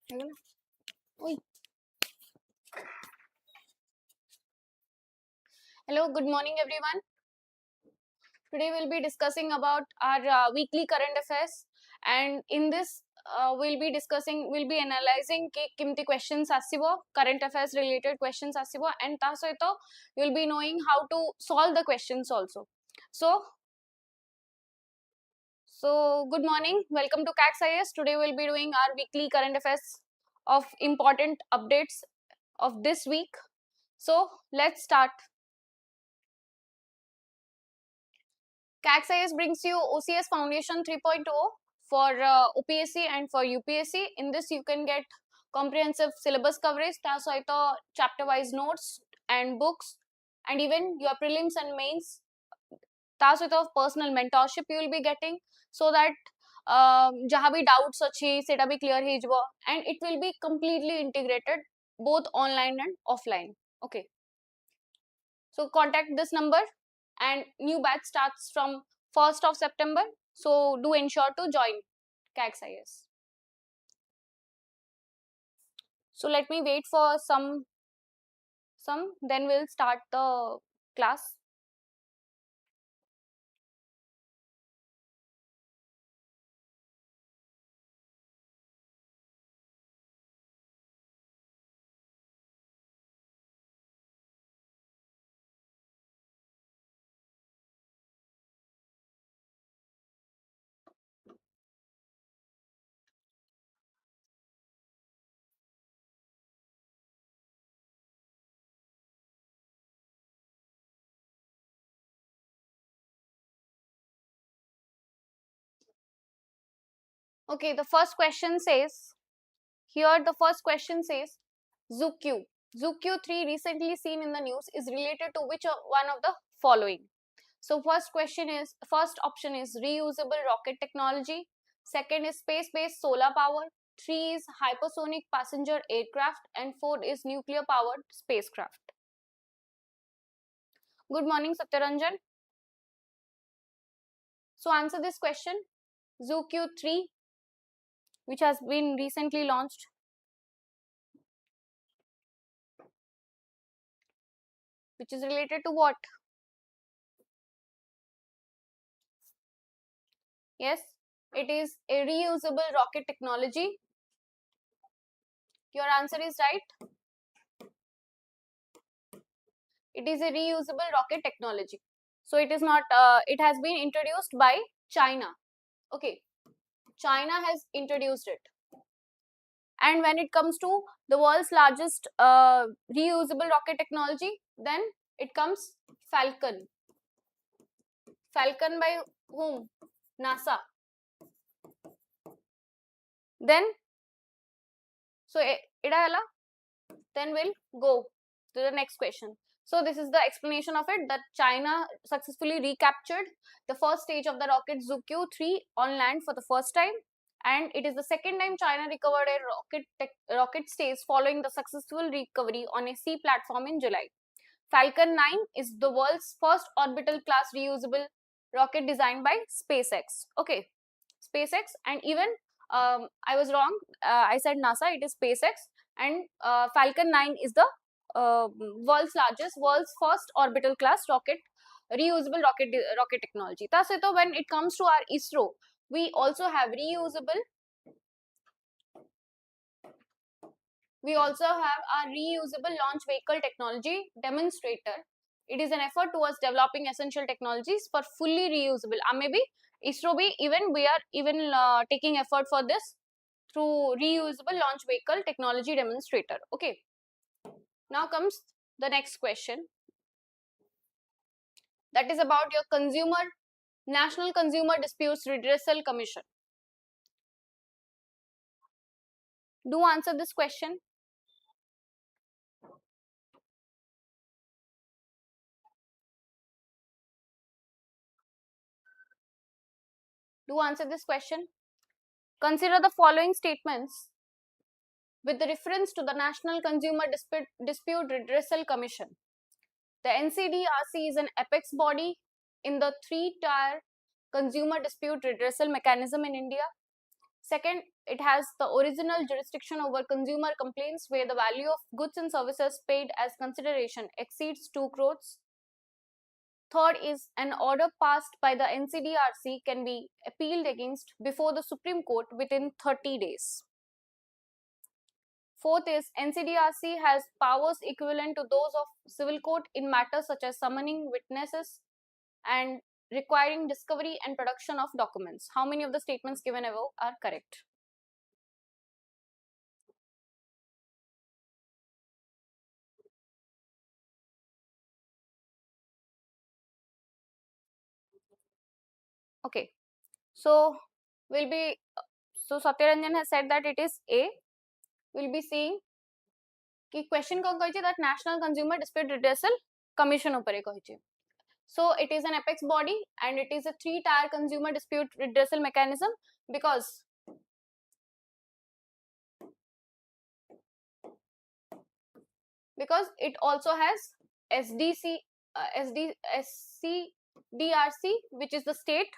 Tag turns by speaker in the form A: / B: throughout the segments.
A: Hello, good morning everyone. Today we'll be discussing about our weekly current affairs, and in this we'll be analyzing ke kimti questions asibo, current affairs related questions asibo, and ta saito you'll be knowing how to solve the questions also. So good morning, welcome to CAX IS. Today we'll be doing our weekly current affairs of important updates of this week. So let's start. CAX brings you OCS Foundation 3.0 for OPSC and for UPSC. In this, you can get comprehensive syllabus coverage, chapter wise notes and books, and even your prelims and mains. Of personal mentorship you will be getting, so that jaha bhi doubts achi seta bhi clear he jabo, and it will be completely integrated both online and offline. Okay, so contact this number, and new batch starts from 1st of September. So do ensure to join CAX IS. So let me wait for some, then we'll start the class. Okay, the first question says, ZooQ. ZooQ 3 recently seen in the news is related to which one of the following? So first option is reusable rocket technology. Second is space-based solar power. 3 is hypersonic passenger aircraft, and 4 is nuclear powered spacecraft. Good morning, Satyaranjan. So answer this question. ZooQ 3, which has been recently launched, which is related to what? Yes, it is a reusable rocket technology. Your answer is right. It is a reusable rocket technology. So it is not, it has been introduced by China. Okay, China has introduced it. And when it comes to the world's largest reusable rocket technology, then it comes Falcon. Falcon by whom? NASA. Then, so idayala. Then we'll go to the next question. So this is the explanation of it, that China successfully recaptured the first stage of the rocket ZooQ 3 on land for the first time, and it is the second time China recovered a rocket stage following the successful recovery on a sea platform in July. Falcon 9 is the world's first orbital class reusable rocket designed by SpaceX. Okay, SpaceX, and even I was wrong. I said NASA. It is SpaceX, and Falcon 9 is the world's first orbital class rocket, reusable rocket technology. So when it comes to our ISRO, we also have reusable. We also have our reusable launch vehicle technology demonstrator. It is an effort towards developing essential technologies for fully reusable. Maybe ISRO we are even taking effort for this through reusable launch vehicle technology demonstrator. Okay. Now comes the next question. That is about your National Consumer Disputes Redressal Commission. Do answer this question. Do answer this question. Consider the following statements with the reference to the National Consumer Dispute Redressal Commission. The NCDRC is an apex body in the three-tier consumer dispute redressal mechanism in India. Second, it has the original jurisdiction over consumer complaints where the value of goods and services paid as consideration exceeds 2 crores. Third is an order passed by the NCDRC can be appealed against before the Supreme Court within 30 days. Fourth is NCDRC has powers equivalent to those of civil court in matters such as summoning witnesses and requiring discovery and production of documents. How many of the statements given above are correct? Okay, so we'll be so Satyaranjan has said that it is A. We'll be seeing कि question कौन कही that National Consumer Dispute Redressal Commission ऊपर कही. So it is an apex body and it is a 3-tier consumer dispute redressal mechanism because it also has SDC, SCDRC, which is the state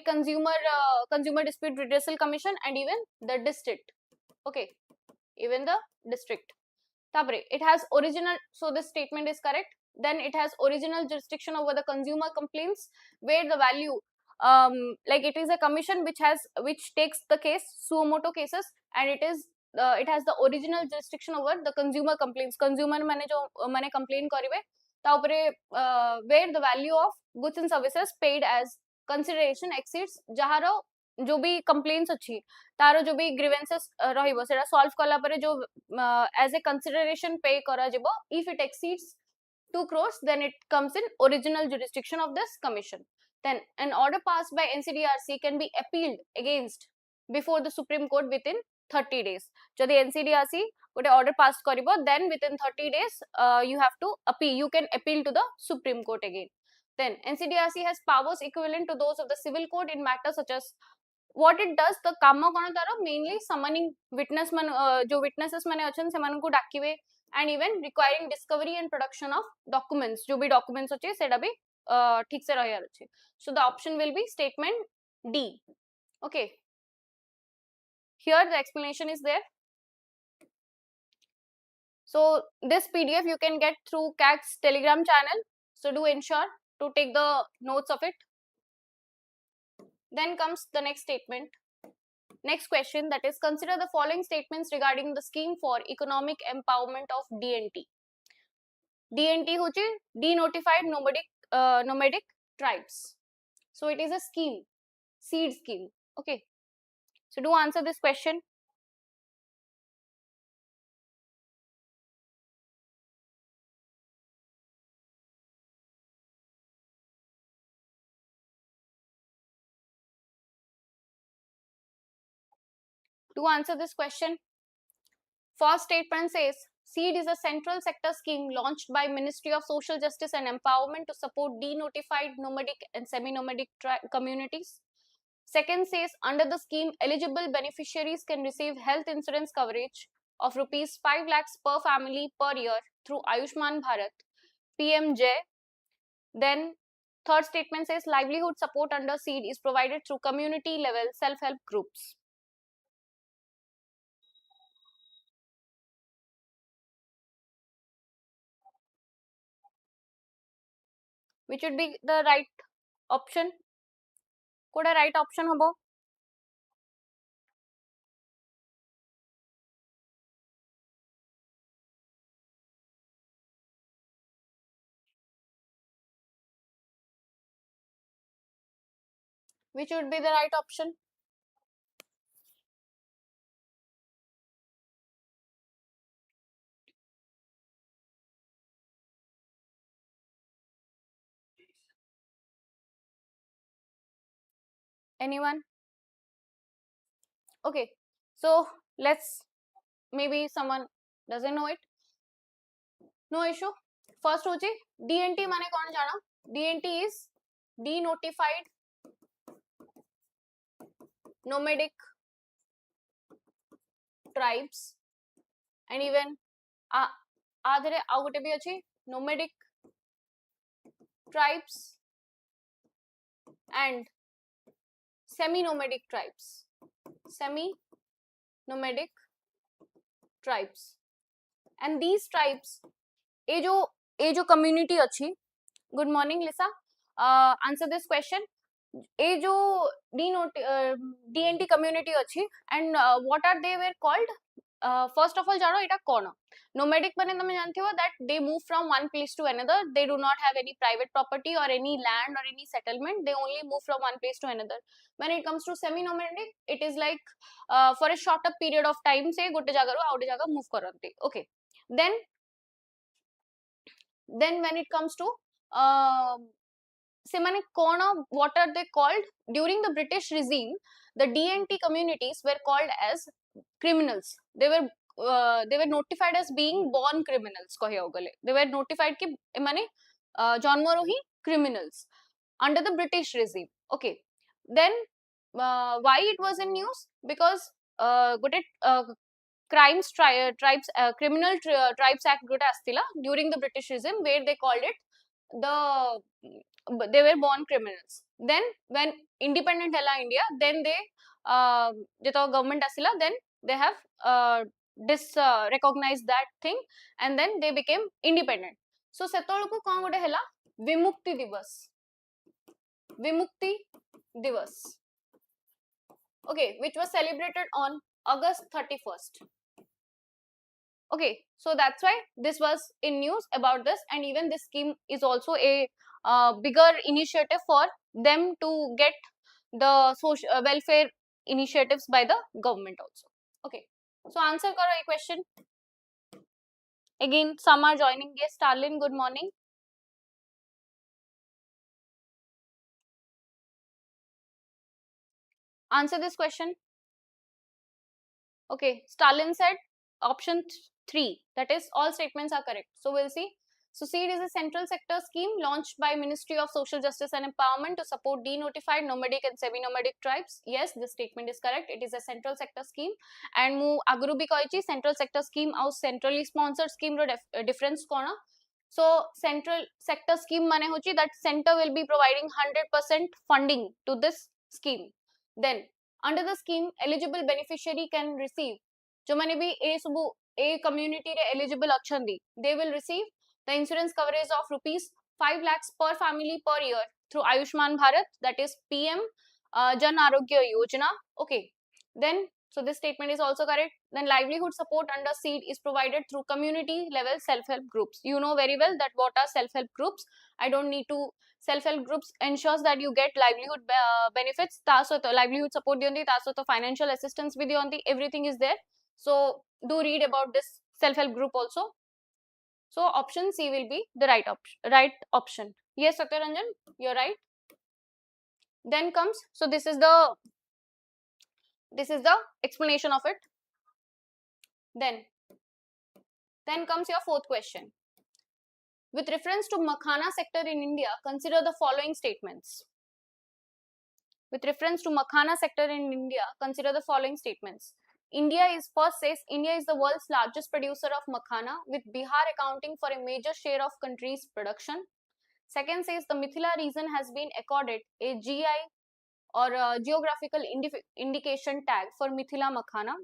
A: consumer dispute redressal commission, and even the district. Okay, even the district. Tapre, it has original, so this statement is correct. Then it has original jurisdiction over the consumer complaints where the value like it is a commission which takes the case suo motu cases, and it has the original jurisdiction over the consumer complaints. Consumer mane jo mane complain karibe ta upare where the value of goods and services paid as consideration exceeds jahar जो भी complaints अछि तारो जो भी grievances रहिबो सेटा solve कला परे जो as a consideration pay करा जिवो if it exceeds 2 crores then it comes in original jurisdiction of this commission. Then an order passed by NCDRC can be appealed against before the Supreme Court within 30 days. Jodi NCDRC gote order passed karibo then within 30 days you have to appeal, you can appeal to the Supreme Court again. Then NCDRC has powers equivalent to those of the civil court in matters such as what it does the काम कौन तारो mainly summoning witness man जो witnesses माने अछन से मानन को डाकिवे and even requiring discovery and production of documents जो भी documents अच्छे सेटा भी ठीक से रहे अच्छे. So the option will be statement D. Okay, here the explanation is there. So this PDF you can get through CAC's Telegram channel, so do ensure to take the notes of it. Then comes the next statement. Next question, that is, consider the following statements regarding the scheme for economic empowerment of DNT. DNT hoche denotified nomadic tribes. So it is a scheme, seed scheme. Okay, so do answer this question. To answer this question, first statement says SEED is a central sector scheme launched by Ministry of Social Justice and Empowerment to support denotified nomadic and semi-nomadic communities. Second says under the scheme, eligible beneficiaries can receive health insurance coverage of rupees 5 lakhs per family per year through Ayushman Bharat, PMJ. Then third statement says livelihood support under SEED is provided through community level self-help groups. Which would be the right option? Koda right option hobo? Which would be the right option? Anyone? Okay, so let's, maybe someone doesn't know it. No issue. First hoche DNT mane kaun jana? DNT is denotified nomadic tribes, and even adhere au gote bhi achi nomadic tribes and semi nomadic tribes. semi nomadic tribes. And these tribes, ये जो community अच्छी, good morning Lisa, answer this question. ये जो DNT community अच्छी, and what are they were called? First of all जानो इटा कौन? Nomadic बने तमें जानती हो that they move from one place to another. They do not have any private property or any land or any settlement. They only move from one place to another. When it comes to semi-nomadic, it is like for a shorter period of time से गोटे जगह रो आउटे जगह move करते. Okay. Then when it comes to semane kona, what are they called? During the British regime, the DNT communities were called as criminals. They were notified as being born criminals. They were notified कि एमाने जन्मरो ही criminals under the British regime. Okay. Then why it was in news? Because criminal tribes act good astila during the British regime, where they called it they were born criminals. Then when independent hela India, then they jeta government asila, then they have recognized that thing, and then they became independent. So setolku kon gote hela vimukti divas, okay, which was celebrated on August 31st. Okay, so that's why this was in news about this, and even this scheme is also a bigger initiative for them to get the social welfare initiatives by the government also. Okay, so answer karo a question. Again, some are joining. Yes, Starlin, good morning. Answer this question. Okay, Stalin said option 3, that is all statements are correct. So we'll see. So SEED is a central sector scheme launched by Ministry of Social Justice and Empowerment to support denotified nomadic and semi-nomadic tribes. Yes, this statement is correct. It is a central sector scheme. And mu aguru bhi koichi central sector scheme au centrally sponsored scheme ro difference kona. So central sector scheme mane hochi that center will be providing 100% funding to this scheme. Then under the scheme, eligible beneficiary can receive जो मैंने भी ए community रे eligible अक्षन the, they will receive the insurance coverage of rupees 5 lakhs per family per year through Ayushman Bharat, that is PM Jan Arogya Yojana. Okay, then so this statement is also correct. Then livelihood support under SEED is provided through community level self-help groups. You know very well that what are self-help groups. I don't need to. Self-help groups ensures that you get livelihood benefits, livelihood support diyandi, financial assistance bhi diyandi, everything is there. So do read about this self-help group also. So option C will be the right option. Yes, Satyaranjan, you're right. Then comes, so this is the explanation of it. Then comes your fourth question. With reference to Makhana sector in India, consider the following statements. With reference to Makhana sector in India, consider the following statements. India is the world's largest producer of makhana, with Bihar accounting for a major share of country's production. Second says the Mithila region has been accorded a GI or a geographical indication tag for Mithila makhana.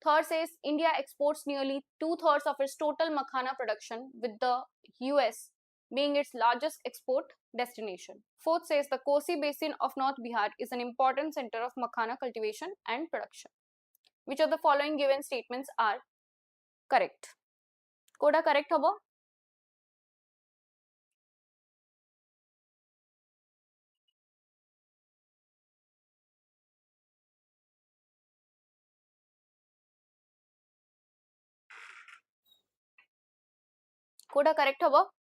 A: Third says India exports nearly 2/3 of its total makhana production, with the US being its largest export destination. Fourth says the Kosi basin of North Bihar is an important center of makhana cultivation and production. Which of the following given statements are correct? Koda correct hobo? Koda correct hobo?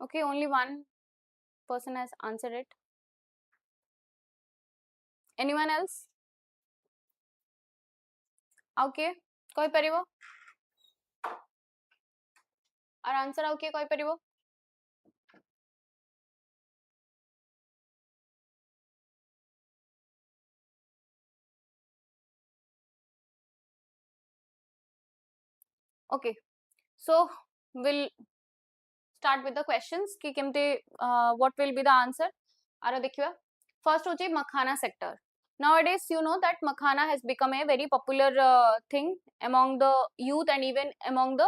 A: Okay, only one person has answered it. Anyone else? Okay, koi paribo? Our answer okay, koi paribo? Okay, so we'll start with the questions कि केमते what will be the answer आरा देखियो first होची मखाना sector. Nowadays you know that makhana has become a very popular thing among the youth and even among the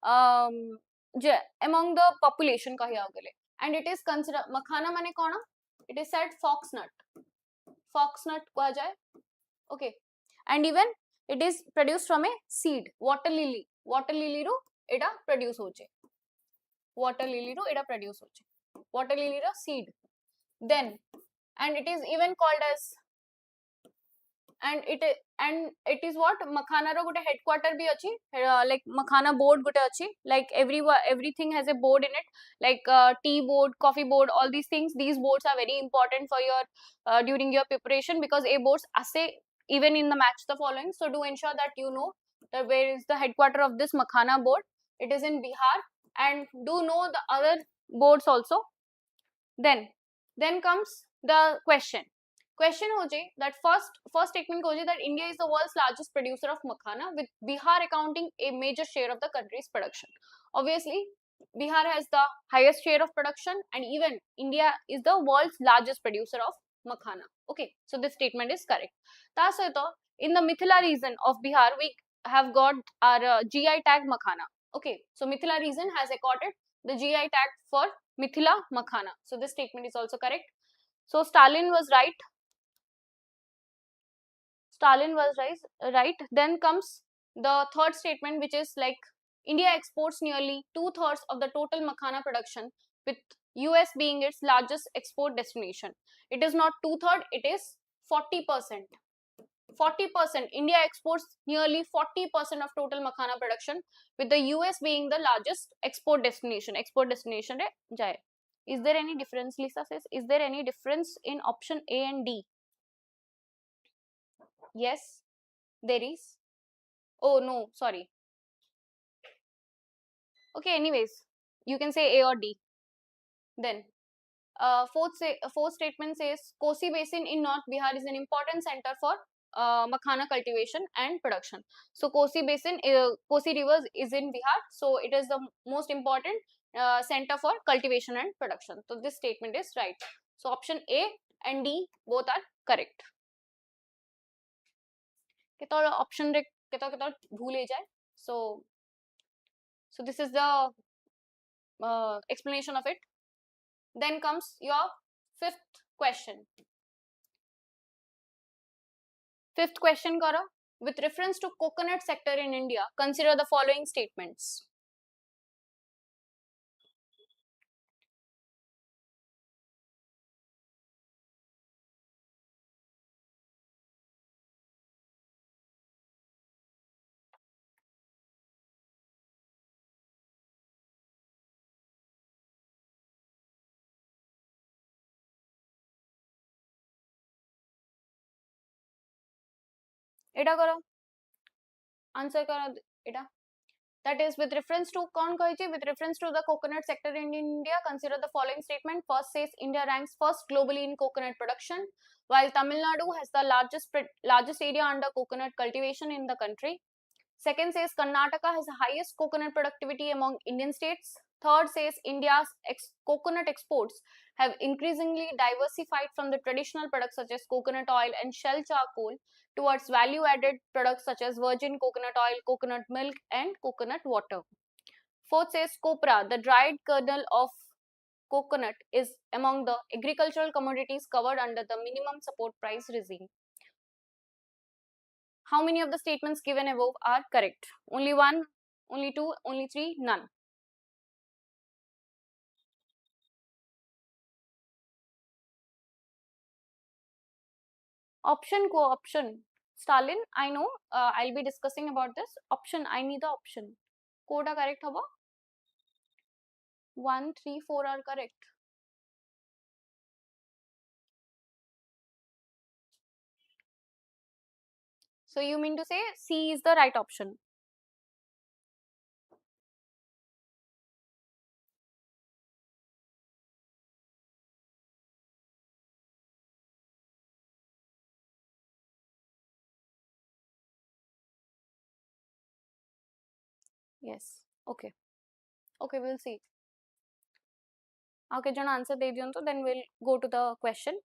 A: um, among the population कही आगले, and it is considered makhana माने कौन, it is said foxnut कहा जाए. Okay, and even it is produced from a seed, water lily row Etah produce होचे, water lily रो एटा produce होचे, water lily row seed. Then and it is even called as and it is what makhana ro gote headquarter bhi achi, like makhana board gote achi, like everything has a board in it, like tea board, coffee board, all these things. These boards are very important for your during your preparation, because a boards ase even in the match the following. So do ensure that you know that where is the headquarter of this makhana board. It is in Bihar, and do know the other boards also. Then comes the question हो जाए that first statement हो जाए that India is the world's largest producer of makhana, with Bihar accounting a major share of the country's production. Obviously Bihar has the highest share of production, and even India is the world's largest producer of makhana. Okay, so this statement is correct. Ta saito in the Mithila region of Bihar we have got our GI tag makhana. Okay, so Mithila region has accorded the GI tag for Mithila makhana. So this statement is also correct. So Stalin was right. Right. Then comes the third statement, which is like India exports nearly 2/3 of the total makhana production, with US being its largest export destination. It is not 2/3, it is 40%. 40%. India exports nearly 40% of total makhana production, with the US being the largest export destination. Export destination re jaye. Is there any difference? Lisa says, is there any difference in option A and D? Yes, there is. Oh no, sorry. Okay, anyways, you can say A or D. Then fourth statement says Kosi Basin in North Bihar is an important center for makhana cultivation and production. So Kosi Basin, Kosi River is in Bihar, so it is the most important center for cultivation and production. So this statement is right. So option A and D both are correct. केतल option रे केतल भूल जाए. So this is the explanation of it. Then comes your fifth question. Fifth question karo. With reference to coconut sector in India, consider the following statements. एटा करो, answer करो एटा. That is with reference to with reference to the coconut sector in India, consider the following statement. First says India ranks first globally in coconut production, while Tamil Nadu has the largest area under coconut cultivation in the country. Second says Karnataka has the highest coconut productivity among Indian states. Third says India's coconut exports have increasingly diversified from the traditional products such as coconut oil and shell charcoal towards value-added products such as virgin coconut oil, coconut milk, and coconut water. Fourth says copra, the dried kernel of coconut, is among the agricultural commodities covered under the minimum support price regime. How many of the statements given above are correct? Only one, only two, only three, none. Option. Stalin, I know, I'll be discussing about this. Option, I need the option. Coda correct haba? 1, 3, 4 are correct. So you mean to say C is the right option? yes, okay, okay, we'll see. Okay, jana answer de diyantu, then we'll go to the question.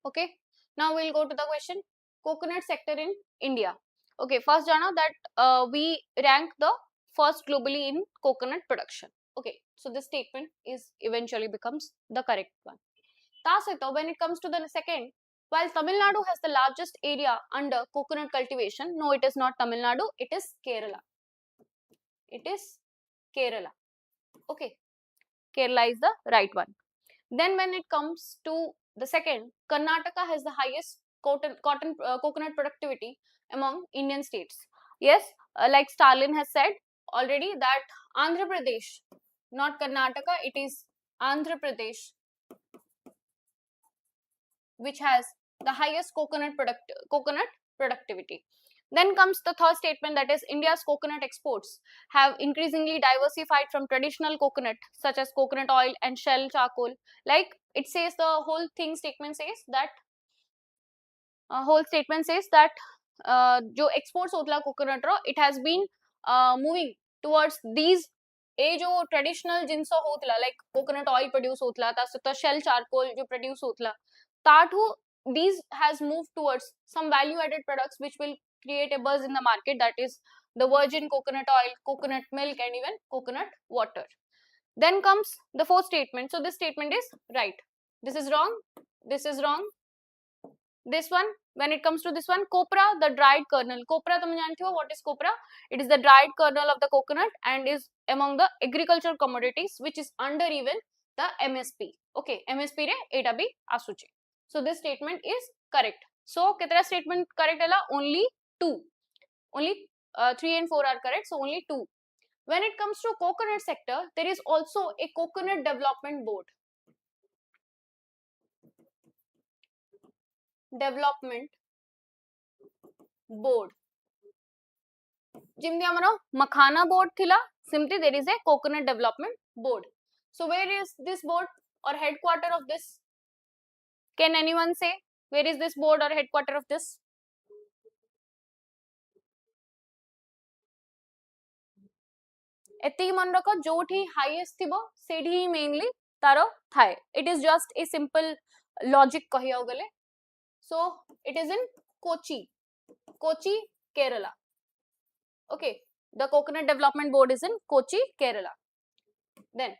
A: Okay, now we'll go to the question. Coconut sector in India. Okay, first jana that we rank the first globally in coconut production. Okay, so this statement is eventually becomes the correct one. Tasito, when it comes to the second, while Tamil Nadu has the largest area under coconut cultivation, no, it is not Tamil Nadu, it is Kerala. It is Kerala. Okay, Kerala is the right one. Then when it comes to the second, Karnataka has the highest coconut productivity among Indian states. Yes, like Stalin has said already that Andhra Pradesh, not Karnataka, it is Andhra Pradesh which has the highest coconut productivity. Then comes the third statement, that is India's coconut exports have increasingly diversified from traditional coconut such as coconut oil and shell charcoal. Like it says, the whole thing statement says that जो exports होतला coconut row, it has been moving towards these ए जो traditional जिनसो होतला like coconut oil produce होतला तासुता shell charcoal जो produce होतला ताठू these has moved towards some value added products which will create a buzz in the market, that is the virgin coconut oil, coconut milk and even coconut water. Then comes the fourth statement. So this statement is right, this is wrong, this is wrong. This one, when it comes to this one, copra, the dried kernel. Copra, तुम जानते हो what is copra? It is the dried kernel of the coconut and is among the agricultural commodities which is under even the MSP. Okay, MSP re eta bhi asuche. So this statement is correct. So कितना statement correct है ला? Only two. Only 3 and 4 are correct. So only 2. When it comes to coconut sector, there is also a coconut development board. Development board. Jimdi amaro makhana board thila, simply there is a coconut development board. So where is this board or headquarter of this? Can anyone say where is this board or headquarter of this? एति मन रखो जोठी highest थिबो सेठी mainly तारो थाए. It is just a simple logic कहियो गले. So it is in Kochi, Kerala. Okay, the coconut development board is in Kochi, Kerala. Then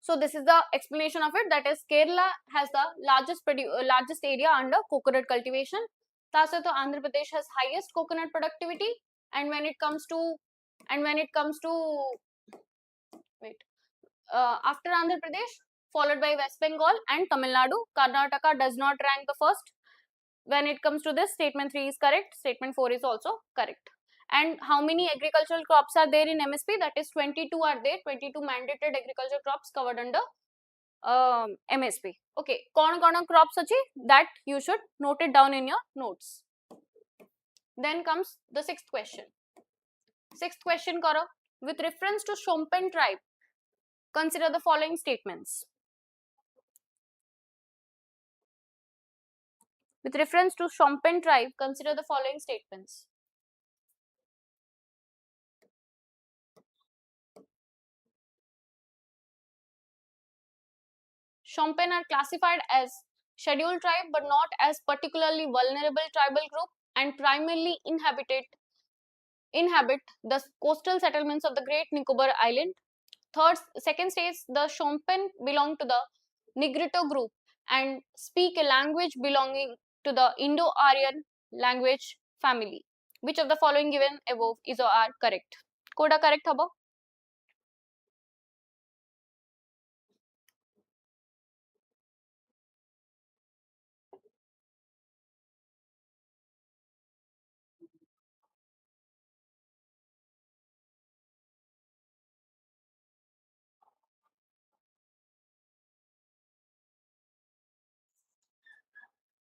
A: so this is the explanation of it, that is Kerala has the largest area under coconut cultivation. Tasato Andhra Pradesh has highest coconut productivity, and when it comes to wait, after Andhra Pradesh, followed by West Bengal and Tamil Nadu, Karnataka does not rank the first. When it comes to this, statement 3 is correct, statement 4 is also correct. And how many agricultural crops are there in MSP? That is 22 are there, 22 mandated agricultural crops covered under MSP. Okay, कौन crops achi? That you should note it down in your notes. Then comes the sixth question. Sixth question karo. With reference to Shompen tribe, consider the following statements. With reference to Shompen tribe, consider the following statements. Shompen are classified as scheduled tribe but not as particularly vulnerable tribal group and primarily inhabit the coastal settlements of the Great Nicobar Island. Second states the Shompen belong to the Negrito group and speak a language belonging to the Indo-Aryan language family. Which of the following given above is or are correct? Koda correct habo?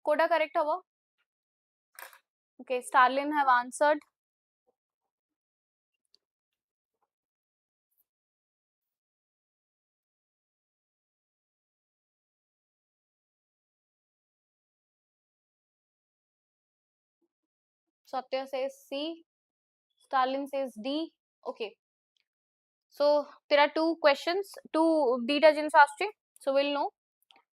A: Kota correct हवा. Okay, Starlin have answered. Satya says C. Starlin says D. Okay. So there are two questions, two data jins asked. So we'll know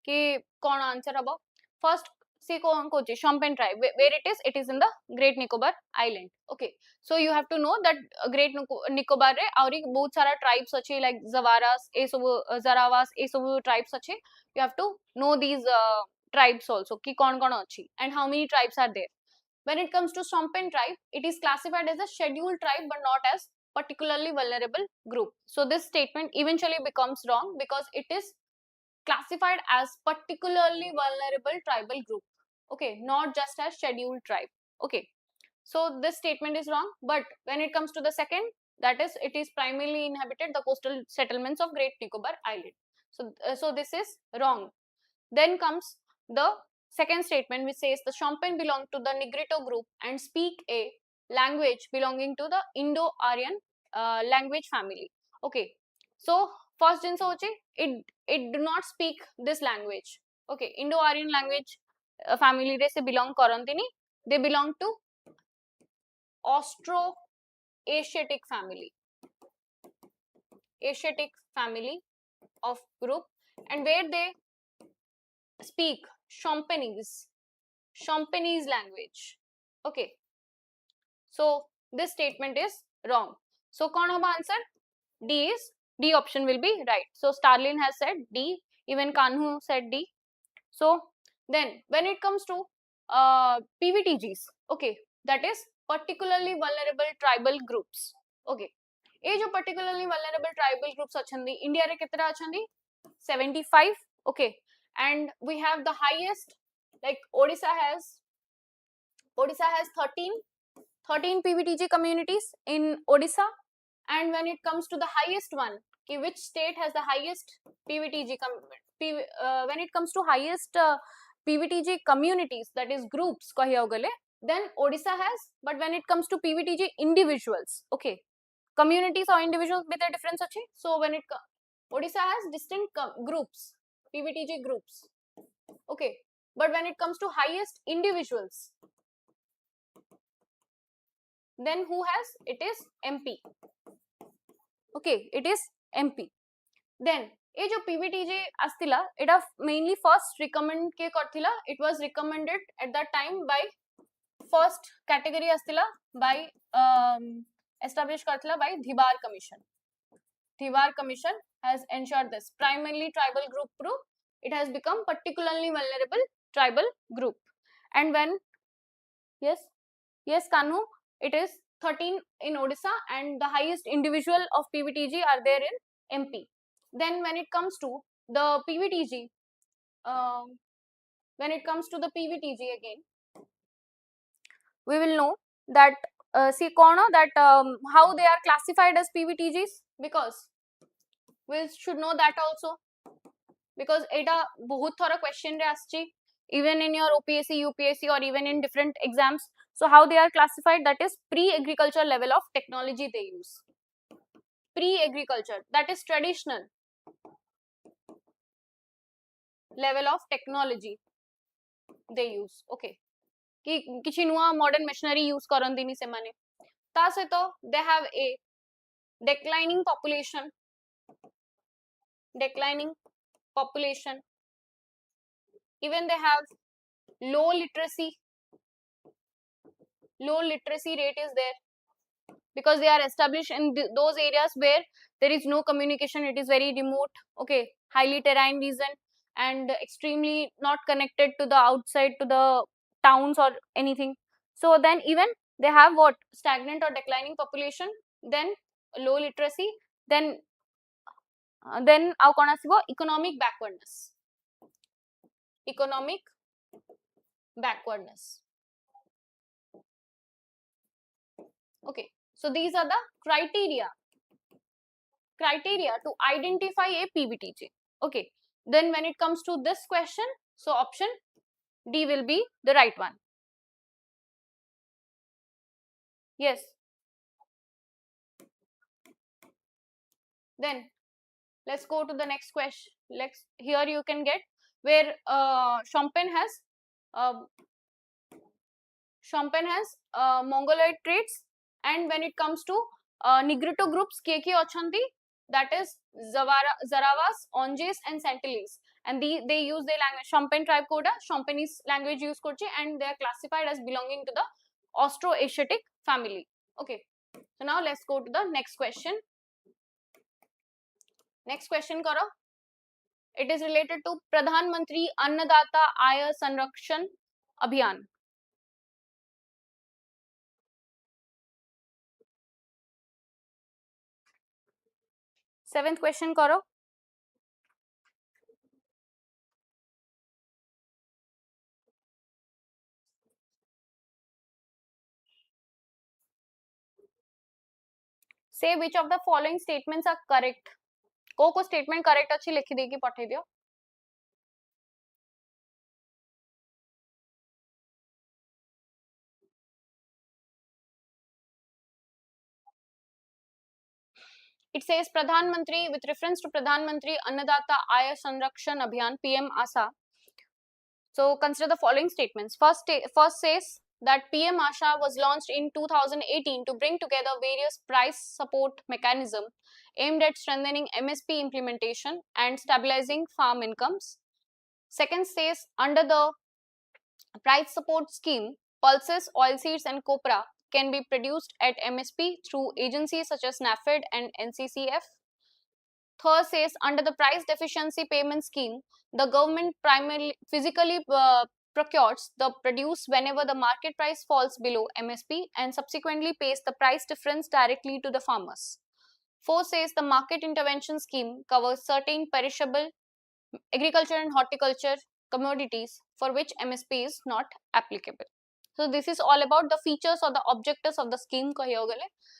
A: कि कौन answer अब. First see कौन को Shompen tribe where it is in the great Nicobar island. Okay so you have to know that great Nicobar रे आउरी बहुत सारा tribes अछि लाइक जवारास ए सब जरावास ए सब ट्राइब्स अछि. You have to know these tribes also कि कौन कौन अछि and how many tribes are there. When it comes to Shompen tribe, it is classified as a scheduled tribe but not as particularly vulnerable group. So this statement eventually becomes wrong because it is classified as particularly vulnerable tribal group. Okay, not just as scheduled tribe. Okay, so this statement is wrong. But when it comes to the second, that is, it is primarily inhabited the coastal settlements of Great Nicobar Island. So this is wrong. Then comes the second statement, which says the Shompen belong to the Negrito group and speak a language belonging to the Indo-Aryan language family. Okay, so first jinsa hoche, it do not speak this language. Okay, Indo-Aryan language family re se belong karantini. They belong to Austro-Asiatic family. Asiatic family of group, and where they speak Shompenese language. Okay, so this statement is wrong. So kaun hoga answer? D option will be right. So Starlin has said D, even Kanhu said D. So then when it comes to PVTGs, okay, that is particularly vulnerable tribal groups. Okay, ये जो particularly vulnerable tribal groups achandi, India re kitna achandi? 75. Okay, and we have the highest, like Odisha has 13 PVTG communities in Odisha. And when it comes to the highest one, which state has the highest PVTG when it comes to highest PVTG communities, that is groups, then Odisha has. But when it comes to PVTG individuals, okay, communities or individuals with a difference achi. So when it Odisha has distinct groups, PVTG groups. Okay, but when it comes to highest individuals, then who has? It is MP. Okay, it is MP. Then ये जो PVTG आस्तिला, it of mainly first recommend के करथिला. It was recommended at that time by first category आस्तिला by established करथिला by Dhibar Commission. Dhibar Commission has ensured this primarily tribal group. It has become particularly vulnerable tribal group. And when yes Kanu, it is 13 in Odisha and the highest individual of PVTG are there in MP. Then when it comes to the PVTG, again, we will know that see kono that how they are classified as PVTGs, because we should know that also, because eta bahut thora question re aschi even in your OPSC, UPSC or even in different exams. So how they are classified, that is pre-agriculture level of technology they use. Pre-agriculture, that is traditional level of technology they use. Okay, कि किछि नुआ modern machinery use करंदिनी से माने ता से तो they have a declining population, even they have low literacy rate is there, because they are established in those areas where there is no communication, it is very remote. Okay, highly terrain region and extremely not connected to the outside, to the towns or anything. So then even they have what? Stagnant or declining population, then low literacy, then economic backwardness. Okay, so these are the criteria to identify a PVTG. Okay, then when it comes to this question, so option D will be the right one. Yes. Then let's go to the next question. Here you can get where uh, Champagne has Mongoloid traits, and when it comes to Negrito groups, Keke Ochanti, that is Zaravas, Onges, and Santilese, and they use their language. Champagne tribe koda Champagne's language use korche, and they are classified as belonging to the Austroasiatic family. Okay, so now let's go to the next question. Next question karo. It is related to Pradhan Mantri Annadata Aya Sanrakshan Abhiyan. Seventh question karo. Say which of the following statements are correct. को statement correct अच्छी लिखी देगी पठे दियो. It says Pradhan Mantri, with reference to Pradhan Mantri Annadata Aya Sanrakshan Abhiyan PM ASA. So consider the following statements. First says that PM ASHA was launched in 2018 to bring together various price support mechanism aimed at strengthening MSP implementation and stabilizing farm incomes. Second says under the price support scheme, pulses, oilseeds and copra can be produced at MSP through agencies such as NAFED and NCCF. Third says under the price deficiency payment scheme, the government primarily physically procures the produce whenever the market price falls below MSP and subsequently pays the price difference directly to the farmers. Fourth says the market intervention scheme covers certain perishable agriculture and horticulture commodities for which MSP is not applicable. So this is all about the features or the objectives of the scheme.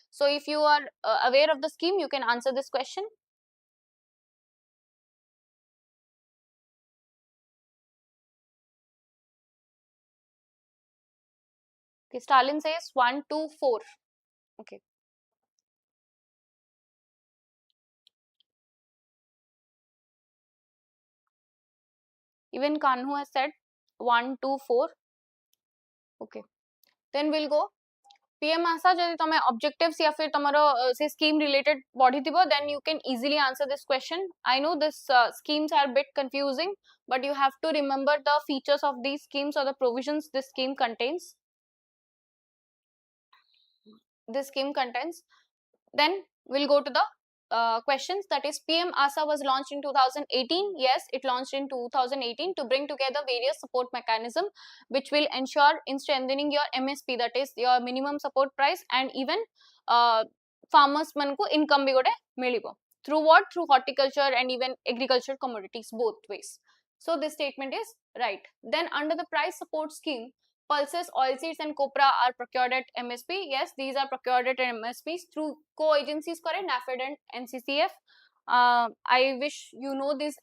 A: So if you are aware of the scheme, you can answer this question. Okay, Stalin says 1, 2, 4. Okay. Even Kanhu has said 1, 2, 4. Okay. Then we'll go. PM आशा जदि तमे objectives या फिर तमरो से scheme related पढ़िथिबो, then you can easily answer this question. I know this schemes are a bit confusing, but you have to remember the features of these schemes or the provisions this scheme contains. Then we'll go to the questions. That is, PM ASA was launched in 2018. Yes, it launched in 2018 to bring together various support mechanism which will ensure in strengthening your MSP, that is your minimum support price, and even farmers manku income bhi gote milibo. Through what? Through horticulture and even agriculture commodities, both ways. So this statement is right. Then under the price support scheme, pulses, oilseeds and copra are procured at MSP. Yes, these are procured at MSPs through co-agencies, correct? NAFED and NCCF. I wish you know this.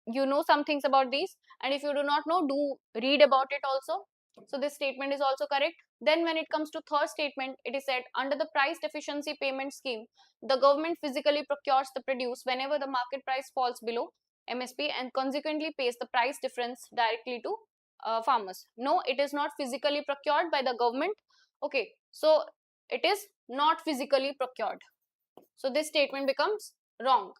A: You know some things about these, and if you do not know, do read about it also. So this statement is also correct. Then when it comes to third statement, it is said under the price deficiency payment scheme, the government physically procures the produce whenever the market price falls below MSP and consequently pays the price difference directly to farmers. No, it is not physically procured by the government. Okay, so it is not physically procured. So this statement becomes wrong.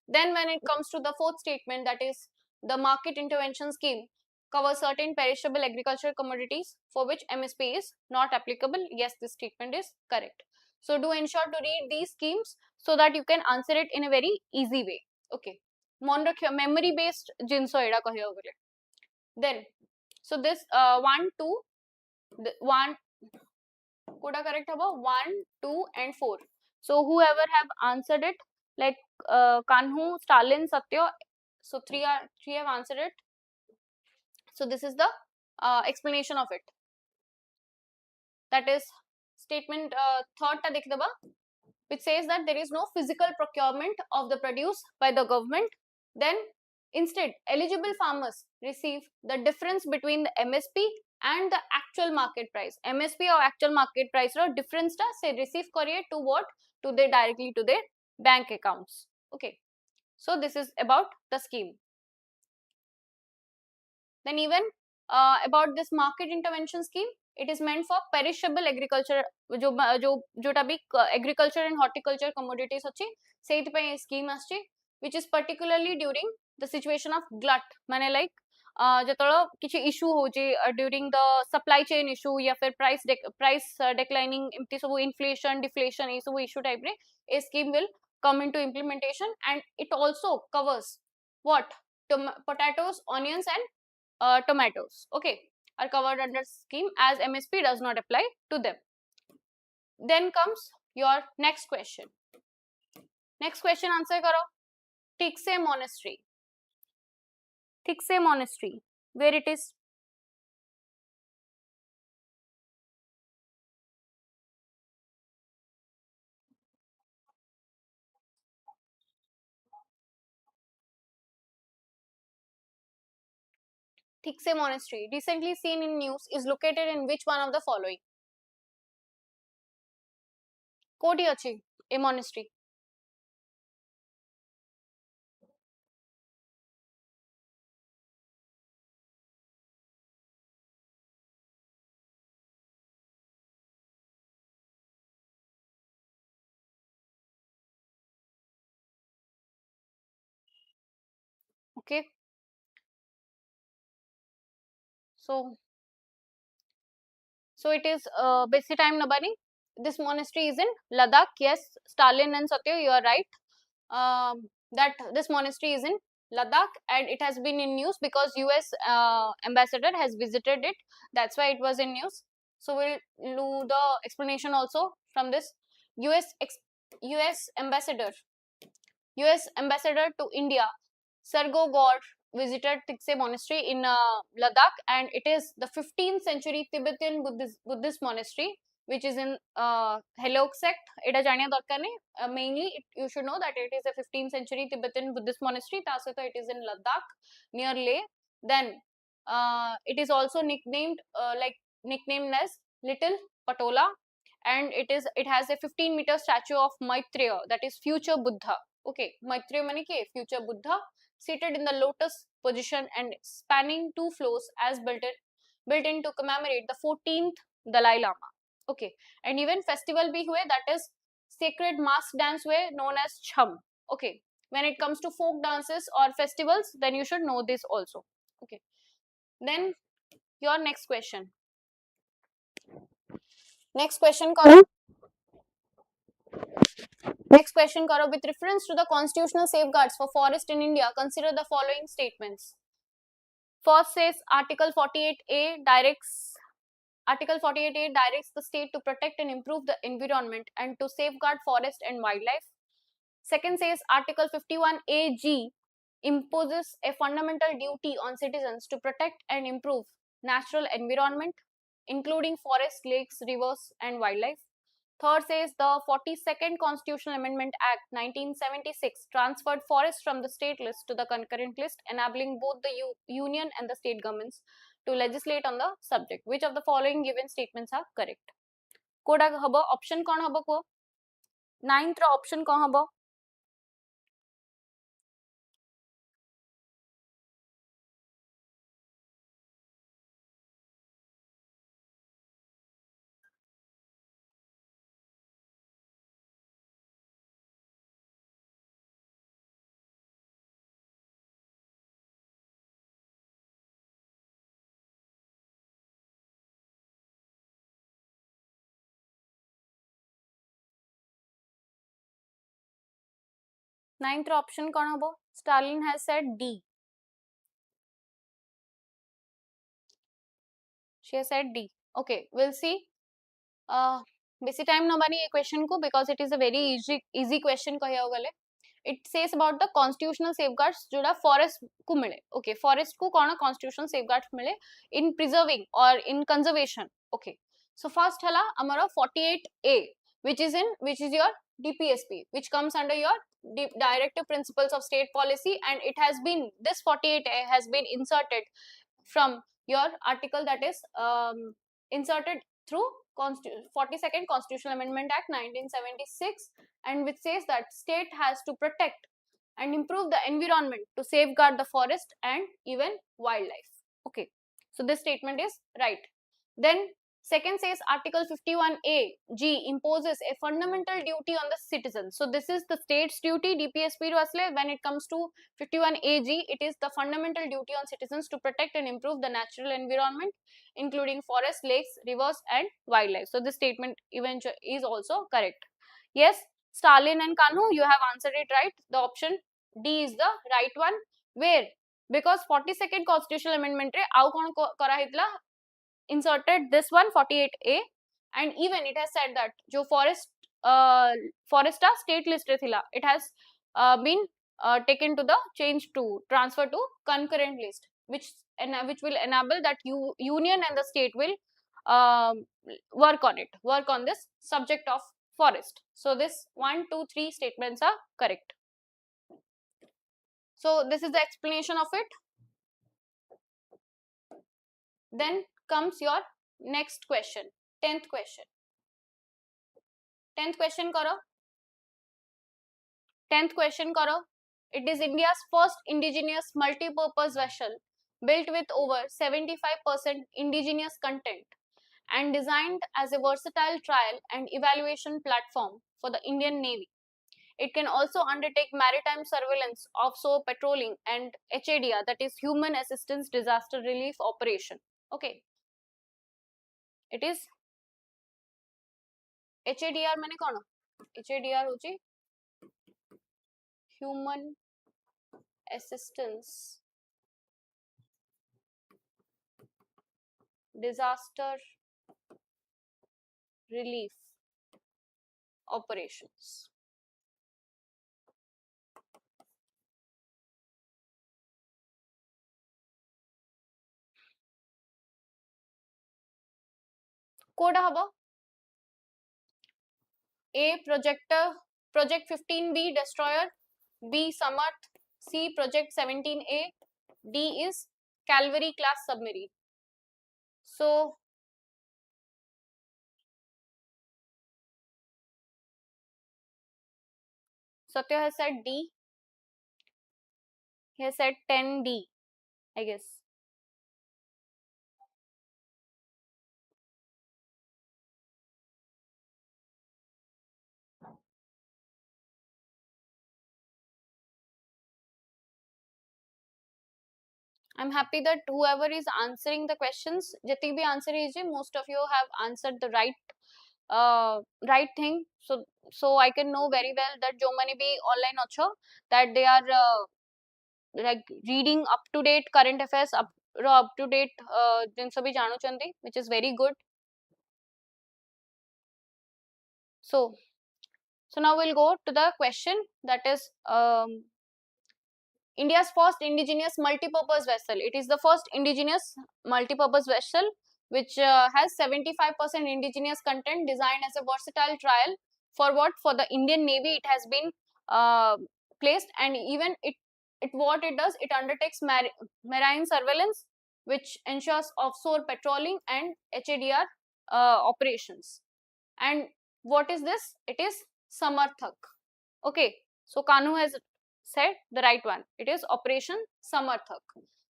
A: Then when it comes to the fourth statement, that is the market intervention scheme covers certain perishable agricultural commodities for which MSP is not applicable. Yes, this statement is correct. So do ensure to read these schemes so that you can answer it in a very easy way. Okay, memory based jinso एडा कहियो बोले. Then so this 1, 2, 1 Kota correct हबो 1, 2 and 4. So whoever have answered it, like Kanhu, Stalin, Satya, so three have answered it. So this is the explanation of it. That is statement third ta dekh deba, which says that there is no physical procurement of the produce by the government. Then Instead, eligible farmers receive the difference between the MSP and the actual market price. MSP or actual market price ro difference ta se receive kariye to what? To their directly to their bank accounts. Okay. So this is about the scheme. Then even about this market intervention scheme, it is meant for perishable agriculture जोटा भी agriculture and horticulture commodities अच्छी सेहित पे scheme आछी which is particularly during the situation of glut माने like ଯେତେବେଳେ କିଛି issue होची during the supply chain issue या फिर price declining एमती सब inflation deflation ये सब issue type रे a scheme will come into implementation and it also covers what potatoes, onions and tomatoes, okay, are covered under scheme as MSP does not apply to them. Then comes your next question. Next question answer karo. Tikse monastery. Tikse monastery, where it is? Tikse monastery, recently seen in news, is located in which one of the following? Koti achi, a monastery. Okay. So it is basic time nabani. This monastery is in Ladakh. Yes, Stalin and Satya, you are right. That this monastery is in Ladakh and it has been in news because US ambassador has visited it. That's why it was in news. So we'll do the explanation also from this. US ambassador to India, Sergo Gore, visited Tikse monastery in Ladakh, and it is the 15th century Tibetan Buddhist monastery which is in Helok sect. Eta janiya darkar nahi. Mainly you should know that it is a 15th century Tibetan Buddhist monastery. Ta sahito it is in Ladakh near Leh. Then it is also nicknamed as Little Patola, and it has a 15-meter statue of Maitreya, that is future Buddha. Okay, Maitreya mane ke future Buddha, seated in the lotus position and spanning 2 floors as built in to commemorate the 14th Dalai Lama. Okay, and even festival bhi hue, that is sacred mask dance way known as Chham. Okay, when it comes to folk dances or festivals, then you should know this also. Okay, then your next question. Next question karo. Next question karo. With reference to the constitutional safeguards for forest in India, consider the following statements. First says Article 48A directs the state to protect and improve the environment and to safeguard forest and wildlife. Second says Article 51AG imposes a fundamental duty on citizens to protect and improve natural environment, including forests, lakes, rivers, and wildlife. Third says the 42nd Constitutional Amendment Act 1976 transferred forests from the state list to the concurrent list, enabling both the union and the state governments to legislate on the subject. Which of the following given statements are correct? Koda habo option kon habo ko? 9th option kon habo? Ninth option kon habo? Stalin has said D. She has said D. Okay, we'll see. Basic time no bani question ko because it is a very easy question kahiya gale. It says about the constitutional safeguards जोड़ा forest को मिले. Okay, forest को कौन constitutional safeguards मिले in preserving or in conservation. Okay, so first हला हमारा 48A which is your DPSP, which comes under your directive principles of state policy, and it has been, this 48A has been inserted from your article, that is inserted through 42nd Constitutional Amendment Act 1976, and which says that state has to protect and improve the environment to safeguard the forest and even wildlife. Okay, so this statement is right. Then second says Article 51A G imposes a fundamental duty on the citizens. So this is the state's duty, DPSP asle, when it comes to 51A G, it is the fundamental duty on citizens to protect and improve the natural environment, including forests, lakes, rivers and wildlife. So this statement eventually is also correct. Yes, Stalin and Kanu, you have answered it right. The option D is the right one. Where? Because 42nd Constitutional Amendment re au kon kara hitla, inserted this one 48A, and even it has said that jo forest state list re thila, it has been taken to the change to transfer to concurrent list, which will enable that union and the state will work on this subject of forest. So this 1, 2, 3 statements are correct. So this is the explanation of it. Then comes your next question, 10th question. 10th question karo. 10th question karo. It is India's first indigenous multi-purpose vessel built with over 75% indigenous content and designed as a versatile trial and evaluation platform for the Indian Navy. It can also undertake maritime surveillance, offshore patrolling and HADR, that is Human Assistance Disaster Relief Operation. Okay. It is HADR mane kono? HADR hochi Human Assistance Disaster Relief Operations. Code haba A Project 15B Destroyer, B Samarth, C Project 17A, D is Calvary class submarine. So Satya has said D. He has said 10D, I guess. I'm happy that whoever is answering the questions, jati bhi answer is, most of you have answered the right thing. So I can know very well that jo mane bhi online acho, that they are like reading up to date current affairs, up to date jinsa bhi janu chandi, which is very good. So now we'll go to the question, that is India's first indigenous multi-purpose vessel. It is the first indigenous multi-purpose vessel which has 75% indigenous content, designed as a versatile trial for what? For the Indian Navy. It has been placed, and even what it does, it undertakes marine surveillance, which ensures offshore patrolling and HADR operations. And what is this? It is Samarthak. Okay, so Kanu has said the right one. It is Operation Samarthak.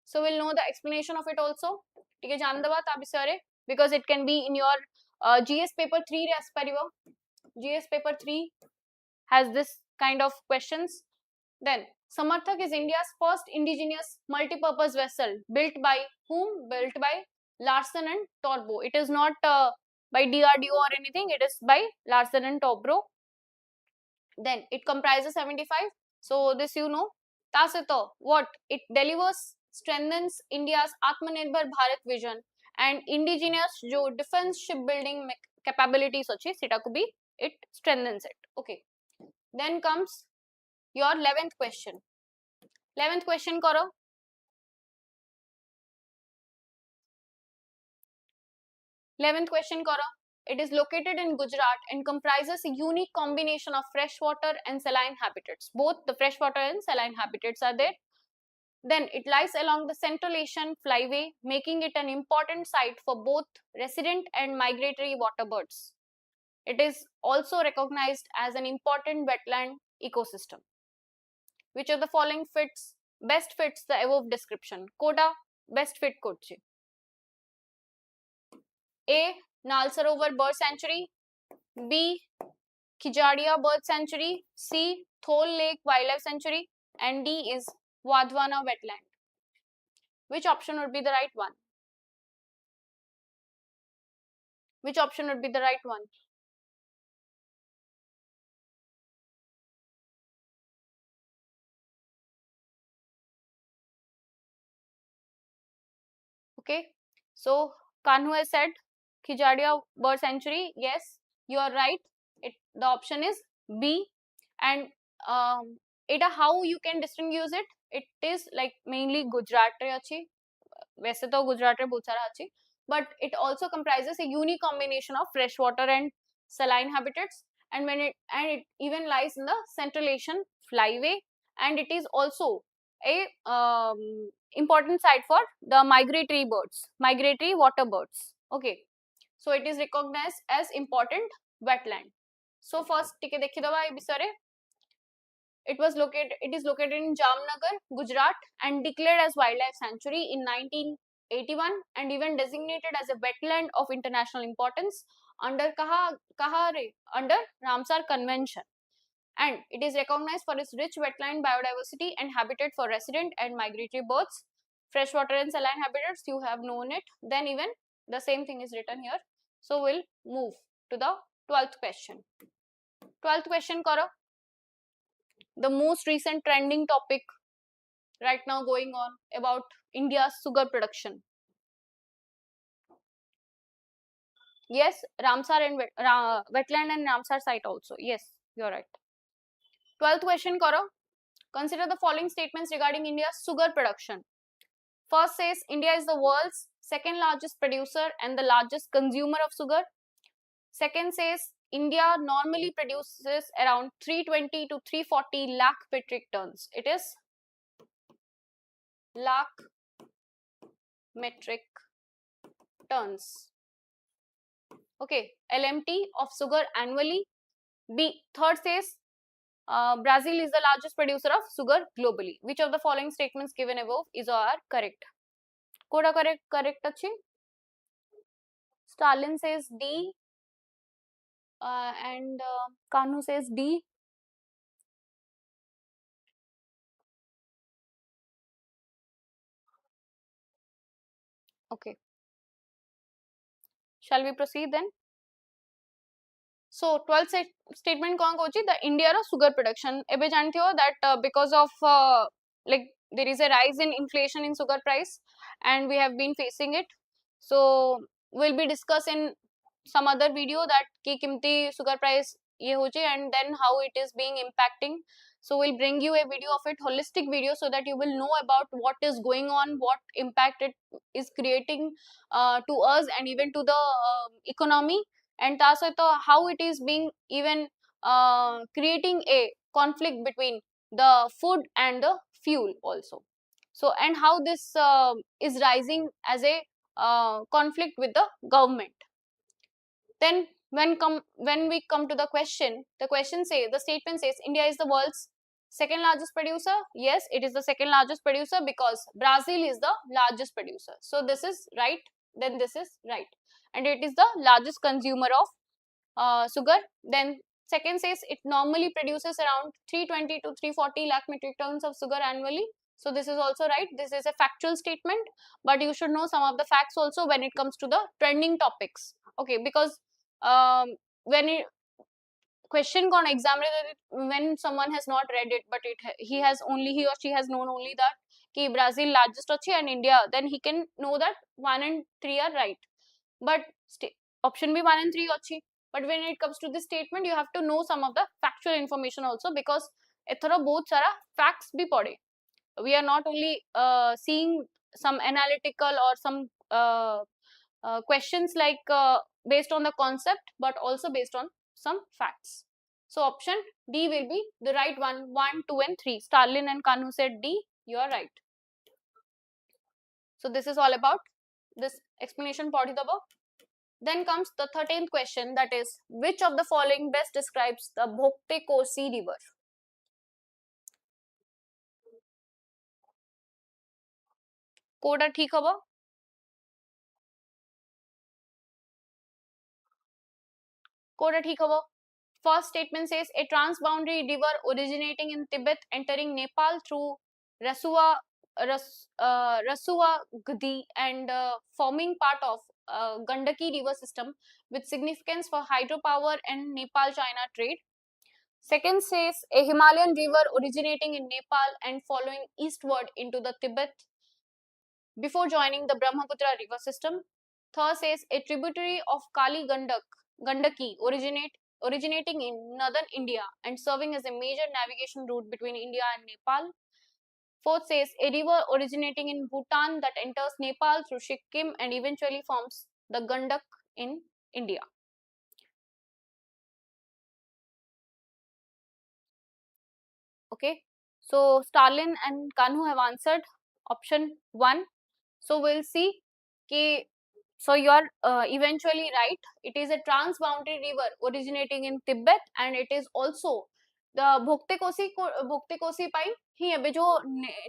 A: So we'll know the explanation of it also. ठीक है, जान दबा ताबि सारे, because it can be in your GS paper 3 as per your GS paper 3 has this kind of questions. Then Samarthak is India's first indigenous multi-purpose vessel, built by whom? Built by Larsen and Torbro. It is not by DRDO or anything. It is by Larsen and Torbro. Then it comprises 75. So this you know. Tasito, what? It delivers, strengthens India's Atmanirbhar Bharat vision and indigenous jo defense shipbuilding capabilities achi, sita ko bhi it strengthens it. Okay. Then comes your 11th question. 11th question karo. 11th question karo. it is located in Gujarat and comprises a unique combination of freshwater and saline habitats. Both the freshwater and saline habitats are there. Then it lies along the Central Asian flyway, making it an important site for both resident and migratory water birds. It is also recognized as an important wetland ecosystem. Which of the following best fits the above description? Koda best fit korche. A. Nal Sarovar Bird Sanctuary. B. Kijadia Bird Sanctuary. C. Thol Lake Wildlife Sanctuary. And D is Wadhwana Wetland. Which option would be the right one? Which option would be the right one? Okay, so Kanhu has said Kijadia Bird Sanctuary. Yes, you are right. The option is B. And it how you can distinguish it? It is like mainly Gujarat रे अच्छी. वैसे तो गुजरात रे बहुत सारा अच्छी. But it also comprises a unique combination of freshwater and saline habitats, and it even lies in the Central Asian flyway, and it is also a important site for the migratory birds, migratory water birds. Okay, so it is recognized as important wetland. So first टिके देखी दवा ए बिसरे. It is located in Jamnagar, Gujarat, and declared as wildlife sanctuary in 1981, and even designated as a wetland of international importance under under Ramsar Convention. And it is recognized for its rich wetland biodiversity and habitat for resident and migratory birds, freshwater and saline habitats. You have known it. Then even the same thing is written here. So we'll move to the 12th question. 12th question karo. The most recent trending topic right now going on about India's sugar production. Yes, Ramsar and wetland and Ramsar site also. Yes, you're right. 12th question karo. Consider the following statements regarding India's sugar production. First says India is the world's second largest producer and the largest consumer of sugar. Second says India normally produces around 320 to 340 lakh metric tons. It is lakh metric tons. Okay, LMT of sugar annually. B. Third says Brazil is the largest producer of sugar globally. Which of the following statements given above is or are correct? Koda correct achi. Stalin says D. And Kanu says D. Okay. Shall we proceed then? So 12th statement कौन Kochi the India row sugar production एबे जानते हो that because of like there is a rise in inflation in sugar price and we have been facing it. So we'll be discussing some other video that की कीमती sugar price ये हो जाए and then how it is being impacting. So we'll bring you a video of it, holistic video, so that you will know about what is going on, what impact it is creating to us and even to the economy, and how it is being even creating a conflict between the food and the fuel also. So and how this is rising as a conflict with the government. Then when we come to the question the statement says India is the world's second largest producer. Yes, it is the second largest producer because Brazil is the largest producer. So this is right, then this is right. And it is the largest consumer of sugar. Then second says it normally produces around 320 to 340 lakh metric tons of sugar annually. So this is also right. This is a factual statement, but you should know some of the facts also when it comes to the trending topics. Okay, because when it question on exam when someone has not read it, but he or she has known only that ki Brazil largest achi and India, then he can know that 1 and 3 are right, but option B 1 and 3 achi. But when it comes to this statement, you have to know some of the factual information also, because ethara bahut sara facts bhi pade. We are not only seeing some analytical or some questions like based on the concept but also based on some facts. So option D will be the right one. 1, 2 and 3. Stalin and Kanhu said D. You are right. So this is all about this explanation part. Then comes the 13th question, that is, which of the following best describes the Bhokte Kosi river? कोडा ठीक हबो? कोडा ठीक हबो? First statement says a transboundary river originating in Tibet entering Nepal through Rasua Gdi and forming part of Gandaki river system with significance for hydropower and Nepal-China trade. Second says a Himalayan river originating in Nepal and following eastward into the Tibet before joining the Brahmaputra river system. Third says a tributary of Gandaki originating in northern India and serving as a major navigation route between India and Nepal. Fourth says a river originating in Bhutan that enters Nepal through Sikkim and eventually forms the Gandak in India. Okay, so Stalin and Kanhu have answered option 1. So we'll see कि so you are eventually right. It is a transboundary river originating in Tibet and it is also the Bhokte Kosi pai ही ଏବେ जो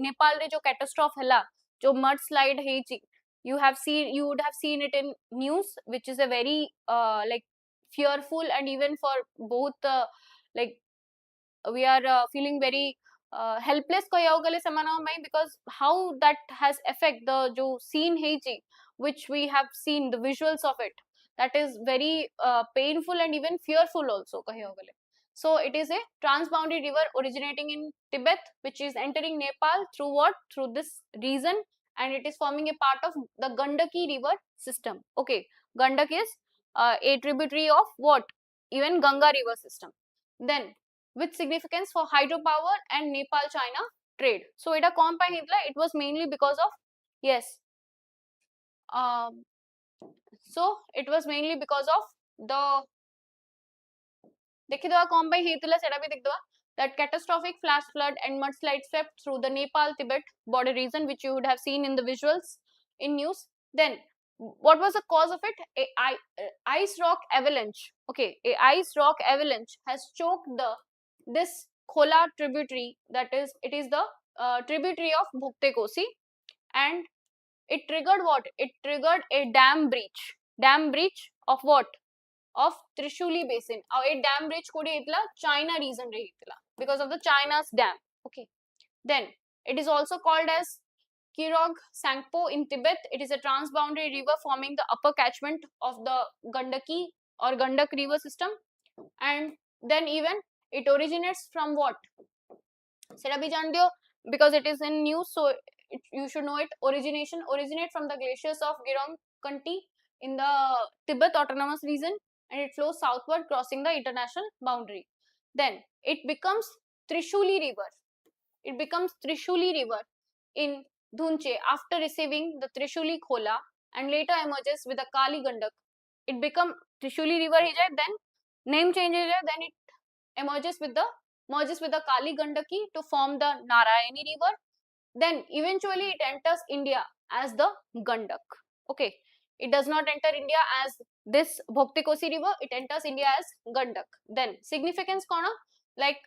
A: नेपाल रे जो catastrophe ହେଲା जो mudslide ହେଇଛି, you would have seen it in news, which is a very like fearful, and even for both like we are feeling very helpless because how that has affect the jo scene ହେଇଛି, which we have seen the visuals of it, that is very painful and even fearful also. So it is a transboundary river originating in Tibet which is entering Nepal through what? Through this region, and it is forming a part of the Gandaki river system. Okay, Gandak is a tributary of what? Even Ganga river system. Then with significance for hydropower and Nepal-China trade. So it was mainly because of, yes, so it was mainly because of the that catastrophic flash flood and mudslide swept through the Nepal-Tibet border region, which you would have seen in the visuals in news. Then what was the cause of it? A ice rock avalanche. Okay, a ice rock avalanche has choked this Khola tributary, that is, it is the tributary of Bhokte Kosi, and it triggered what? It triggered a dam breach. Dam breach of what? Of Trishuli basin. A dam breach kudi itla China region re itla because of the China's dam. Okay. Then it is also called as Kirog Sangpo in Tibet. It is a transboundary river forming the upper catchment of the Gandaki or Gandak river system, and then even it originates from what? Sera bhi jaan diyo, because it is in news, so you should know it. Originate from the glaciers of Girong Kanti in the Tibet Autonomous Region, and it flows southward crossing the international boundary. Then it becomes Trishuli river. It becomes Trishuli river in Dhunche after receiving the Trishuli Khola and later emerges with the Kali Gandak. It becomes Trishuli river, then name changes, then it merges with the Kali Gandaki to form the Narayani river. Then eventually it enters India as the Gandak. Okay, it does not enter India as this Bhokte Kosi river, it enters India as Gandak. Then significance kona, like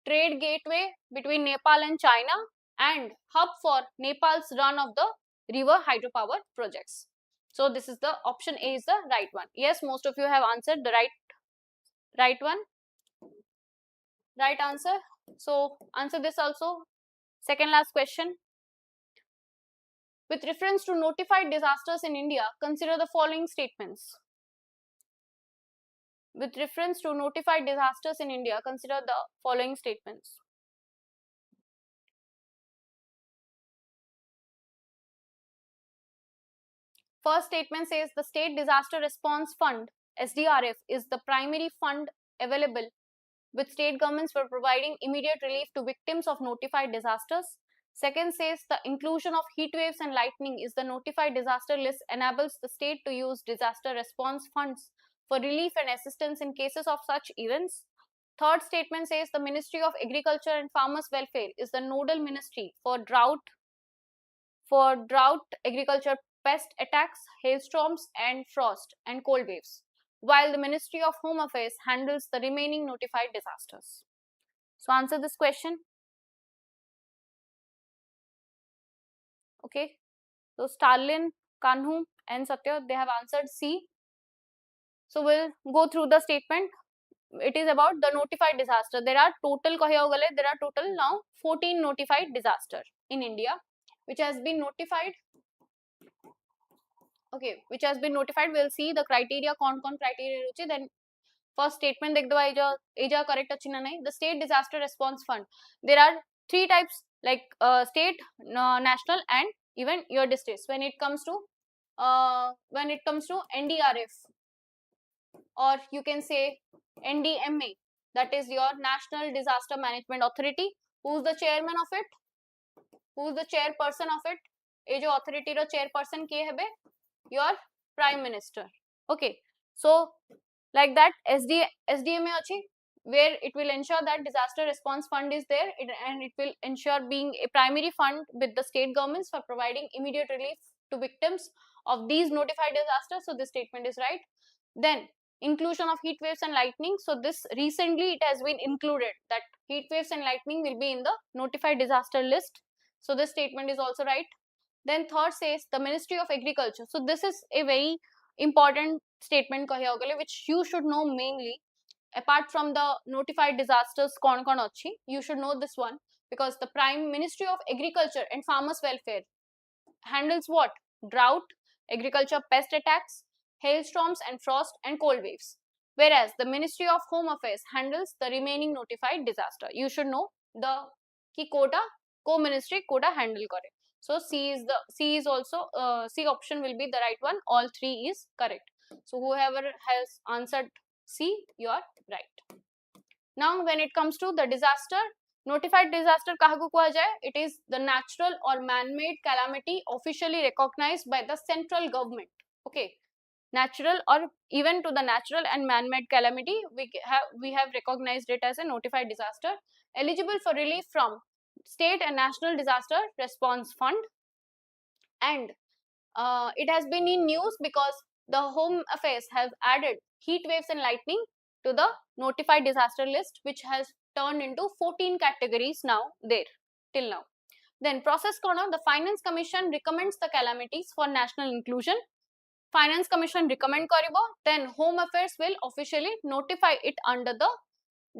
A: trade gateway between Nepal and China and hub for Nepal's run of the river hydropower projects. So this is the option A is the right one. Yes, most of you have answered the right one. Right answer. So answer this also. Second last question. With reference to notified disasters in India, consider the following statements. With reference to notified disasters in India, consider the following statements. First statement says the State Disaster Response Fund, SDRF, is the primary fund available with state governments for providing immediate relief to victims of notified disasters. Second says the inclusion of heat waves and lightning is the notified disaster list enables the state to use disaster response funds for relief and assistance in cases of such events. Third statement says the Ministry of Agriculture and Farmers Welfare is the nodal ministry for drought, agriculture, pest attacks, hailstorms, and frost and cold waves, while the Ministry of Home Affairs handles the remaining notified disasters. So answer this question. Okay. So Stalin, Kanhu, and Satya, they have answered C. So we'll go through the statement. It is about the notified disaster. There are total now 14 notified disaster in India, which has been notified. Okay, which has been notified. We'll see the criteria. Kon criteria ruchi. Then first statement dekh do eja correct achina nahi. The state disaster response fund. There are three types like state, national, and even your districts. When it comes to NDRF, or you can say NDMA, that is your National Disaster Management Authority. Who's the chairman of it? Who's the chairperson of it? ये जो authority रो chairperson के है बे? Your Prime Minister. Okay. So like that, SDMA achi, where it will ensure that disaster response fund is there, and it will ensure being a primary fund with the state governments for providing immediate relief to victims of these notified disasters. So this statement is right. Then inclusion of heat waves and lightning. So this recently it has been included that heat waves and lightning will be in the notified disaster list. So this statement is also right. Then third says the Ministry of Agriculture. So this is a very important statement which you should know mainly. Apart from the notified disasters kon achi, you should know this one, because the Prime Ministry of Agriculture and Farmers Welfare handles what? Drought, agriculture pest attacks, hailstorms and frost and cold waves. Whereas the Ministry of Home Affairs handles the remaining notified disaster. You should know the ki quota, co-ministry quota handle kare. So C is also C option will be the right one. All three is correct. So whoever has answered C, you are right. Now when it comes to the disaster, notified disaster kahaku kuha jaye? It is the natural or man-made calamity officially recognized by the central government. Okay, natural or even to the natural and man-made calamity, we have recognized it as a notified disaster, eligible for relief from state and national disaster response fund. And it has been in news because the Home Affairs have added heat waves and lightning to the notified disaster list, which has turned into 14 categories now there till now. Then process corner, the Finance Commission recommends the calamities for national inclusion. Finance Commission recommend karibo, then Home Affairs will officially notify it under the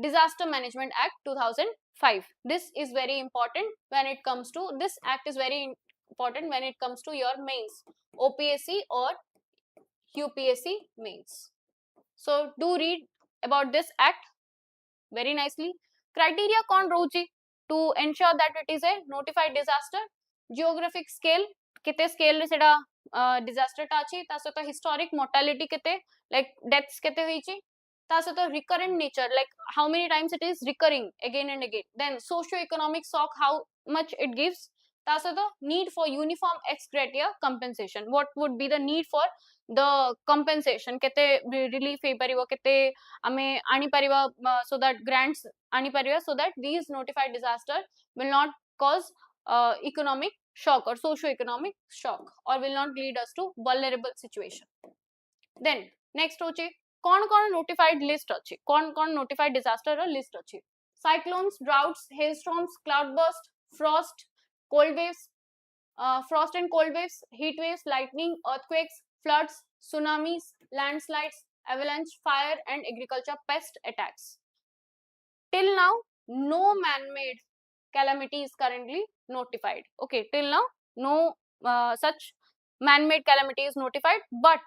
A: Disaster Management Act 2005. This is very important when it comes to, this act is very important when it comes to your mains, OPSC or UPSC mains. So do read about this act very nicely. Criteria kon roji to ensure that it is a notified disaster. Geographic scale, kete scale seta disaster ta achi, ta sota historic mortality kete, like deaths kete hoichi, ta sota recurrent nature, like how many times it is recurring again and again. Then socio-economic shock, how much it gives. Ta sota need for uniform ex gratia compensation. What would be the need for the compensation? Kete relief he paribo, kete ame ani pariba, so that grants ani pariba, so that these notified disaster will not cause economic shock or socio-economic shock, or will not lead us to vulnerable situation. Then next hoche kon notified list achi, kon notified disaster list achi. Cyclones, droughts, hailstorms, cloudburst, frost, cold waves, frost and cold waves, heat waves, lightning, earthquakes, floods, tsunamis, landslides, avalanche, fire and agriculture pest attacks. Till now, no man-made calamity is currently notified. Okay, till now, no such man-made calamity is notified, but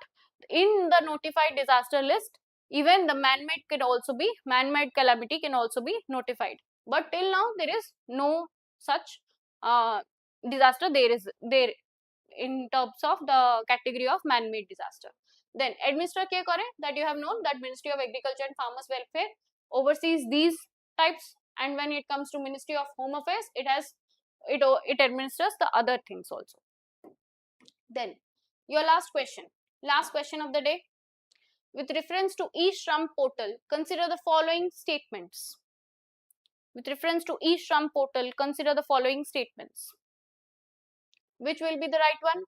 A: in the notified disaster list, even the man-made calamity can also be notified. But till now, there is no such disaster there in terms of the category of man-made disaster. Then administer kya kare, that you have known that Ministry of Agriculture and Farmers Welfare oversees these types, and when it comes to Ministry of Home Affairs, it has it administers the other things also. Then your last question of the day. With reference to e-Shram portal, consider the following statements. With reference to e-Shram portal, consider the following statements. Which will be the right one?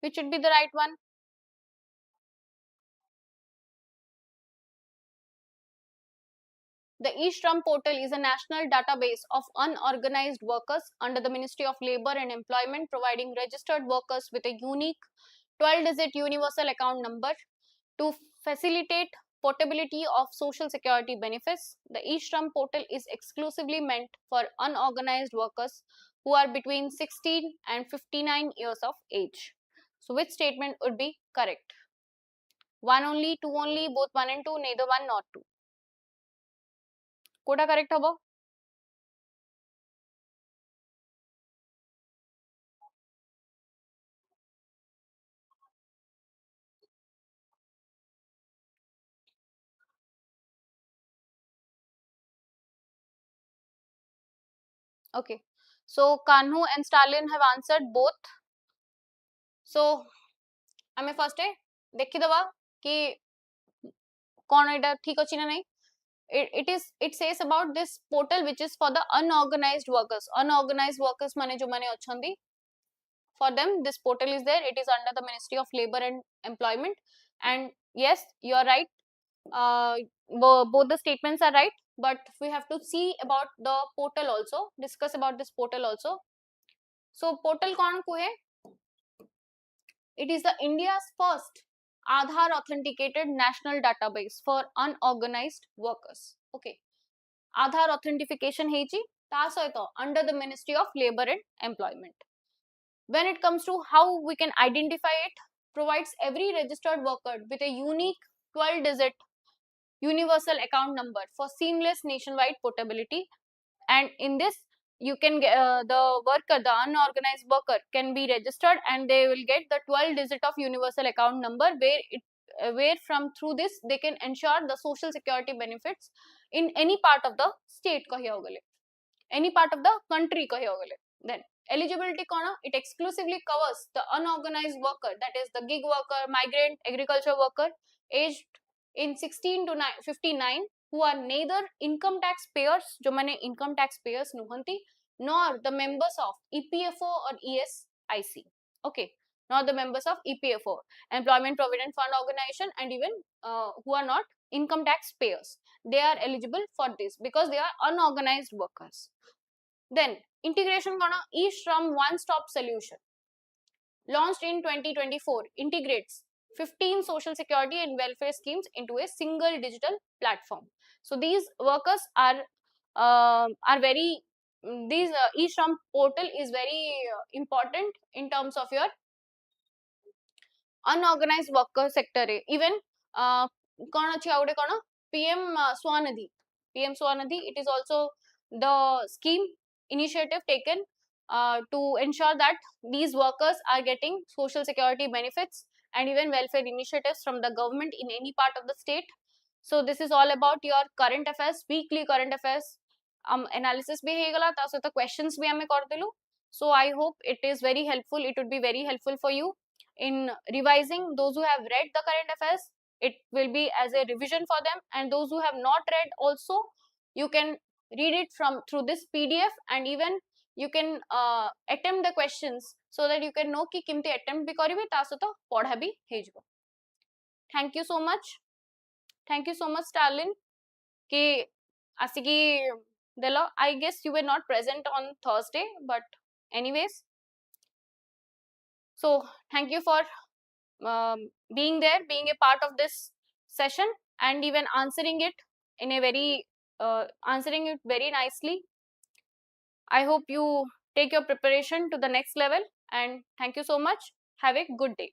A: Which should be the right one? The e-Shram portal is a national database of unorganized workers under the Ministry of Labour and Employment, providing registered workers with a unique 12-digit universal account number to facilitate portability of social security benefits. The e-Shram portal is exclusively meant for unorganized workers who are between 16 and 59 years of age. So which statement would be correct? One only, two only, both one and two, neither one nor two. Koda correct hobo? Okay. So Kanhu and Stalin have answered both. So ଆମେ first ଦେଖିଦବା କି କଣ ଏଟା ଠିକ ଅଛି ନା ନାହିଁ. It says about this portal which is for the unorganized workers mane jo mane achandi, for them this portal is there. It is under the Ministry of Labour and Employment, and yes, you are right, both the statements are right, but we have to see about the portal also, discuss about this portal also. So portal kon kuhe? It is the India's first Aadhaar authenticated national database for unorganized workers. Okay. Aadhaar authentication ହେଇଛି ତା ସହିତ under the Ministry of Labour and Employment. When it comes to how we can identify it, provides every registered worker with a unique 12-digit universal account number for seamless nationwide portability. And in this, you can get the unorganized worker can be registered, and they will get the 12-digit of universal account number where from through this they can ensure the social security benefits in any part of the state any part of the country. Then eligibility kona, it exclusively covers the unorganized worker, that is the gig worker, migrant, agriculture worker aged in 16 to 59 who are neither income tax payers, जो माने income tax payers नुहंती, nor the members of EPFO or ESIC. Okay, nor the members of EPFO, Employment Provident Fund Organization, and even who are not income tax payers. They are eligible for this because they are unorganized workers. Then integration gonna e-Shram one-stop solution launched in 2024 integrates 15 social security and welfare schemes into a single digital platform. So these workers are very these e-Shram portal is very important in terms of your unorganized worker sector. Even कौन अच्छी आउटे कौन PM Swanidhi, it is also the scheme initiative taken to ensure that these workers are getting social security benefits and even welfare initiatives from the government in any part of the state. So this is all about your current affairs, weekly current affairs analysis bhi hegala ta sahita questions bhi ame kardelu. So I hope it is very helpful, it would be very helpful for you in revising. Those who have read the current affairs, it will be as a revision for them, and those who have not read also, you can read it from through this PDF, and even you can attempt the questions so that you can know ki kimti attempt bhi karibe ta sahita padha bhi hejibo. Thank you so much Stalin ki asiki delo. I guess you were not present on Thursday, but anyways, so thank you for being there, being a part of this session, and even answering it in a very answering it very nicely. I hope you take your preparation to the next level, and thank you so much. Have a good day.